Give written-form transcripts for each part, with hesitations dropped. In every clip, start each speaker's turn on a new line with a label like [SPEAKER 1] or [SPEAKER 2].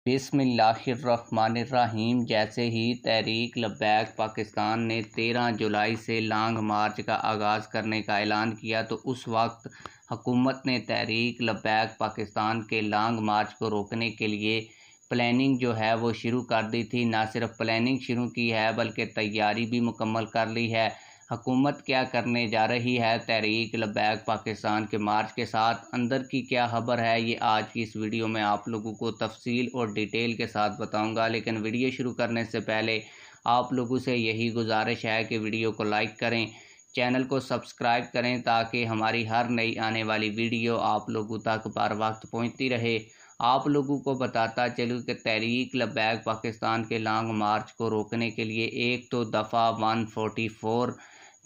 [SPEAKER 1] बिस्मिल्लाहिर्रहमानिर्रहीम। जैसे ही तहरीक लब्बैक पाकिस्तान ने 13 जुलाई से लॉन्ग मार्च का आगाज़ करने का ऐलान किया तो उस वक्त हुकूमत ने तहरीक लब्बैक पाकिस्तान के लॉन्ग मार्च को रोकने के लिए प्लानिंग जो है वो शुरू कर दी थी। ना सिर्फ प्लानिंग शुरू की है बल्कि तैयारी भी मुकम्मल कर ली है। हुकूमत क्या करने जा रही है तहरीक लब्बैक पाकिस्तान के मार्च के साथ, अंदर की क्या खबर है, ये आज की इस वीडियो में आप लोगों को तफसील और डिटेल के साथ बताऊंगा। लेकिन वीडियो शुरू करने से पहले आप लोगों से यही गुजारिश है कि वीडियो को लाइक करें, चैनल को सब्सक्राइब करें ताकि हमारी हर नई आने वाली वीडियो आप लोगों तक बर वक्त पहुँचती रहे। आप लोगों को बताता चलूँ कि तहरीक लब्बैक पाकिस्तान के लॉन्ग मार्च को रोकने के लिए एक तो दफ़ा 144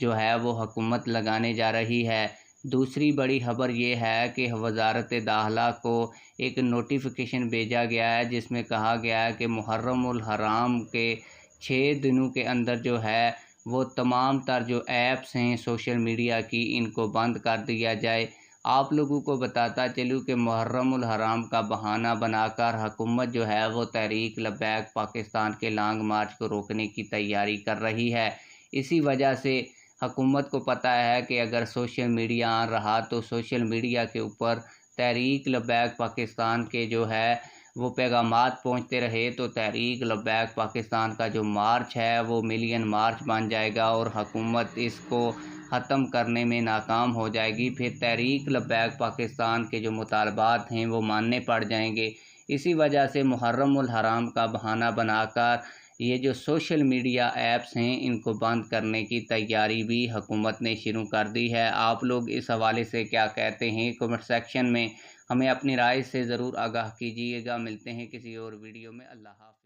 [SPEAKER 1] जो है वो हुकूमत लगाने जा रही है। दूसरी बड़ी खबर ये है कि वज़ारत दाखिला को एक नोटिफिकेशन भेजा गया है जिसमें कहा गया है कि मुहर्रमुल हराम के 6 दिनों के अंदर जो है वो तमाम तर जो ऐप्स हैं सोशल मीडिया की, इनको बंद कर दिया जाए। आप लोगों को बताता चलूँ कि मुहर्रमुल हराम का बहाना बनाकर हुकूमत जो है वो तहरीक लब्बैक पाकिस्तान के लॉन्ग मार्च को रोकने की तैयारी कर रही है। इसी वजह से हुकूमत को पता है कि अगर सोशल मीडिया आ रहा तो सोशल मीडिया के ऊपर तहरीक लब्बैक पाकिस्तान के जो है वो पैगामात पहुंचते रहे तो तहरीक लब्बैक पाकिस्तान का जो मार्च है वो मिलियन मार्च बन जाएगा और हुकूमत इसको ख़त्म करने में नाकाम हो जाएगी। फिर तहरीक लब्बैक पाकिस्तान के जो मुतालबात हैं वो मानने पड़ जाएंगे। इसी वजह से मुहर्रमुल हराम का बहाना बनाकर ये जो सोशल मीडिया ऐप्स हैं इनको बंद करने की तैयारी भी हुकूमत ने शुरू कर दी है। आप लोग इस हवाले से क्या कहते हैं कमेंट सेक्शन में हमें अपनी राय से ज़रूर आगाह कीजिएगा। मिलते हैं किसी और वीडियो में। अल्लाह हाफ़िज़।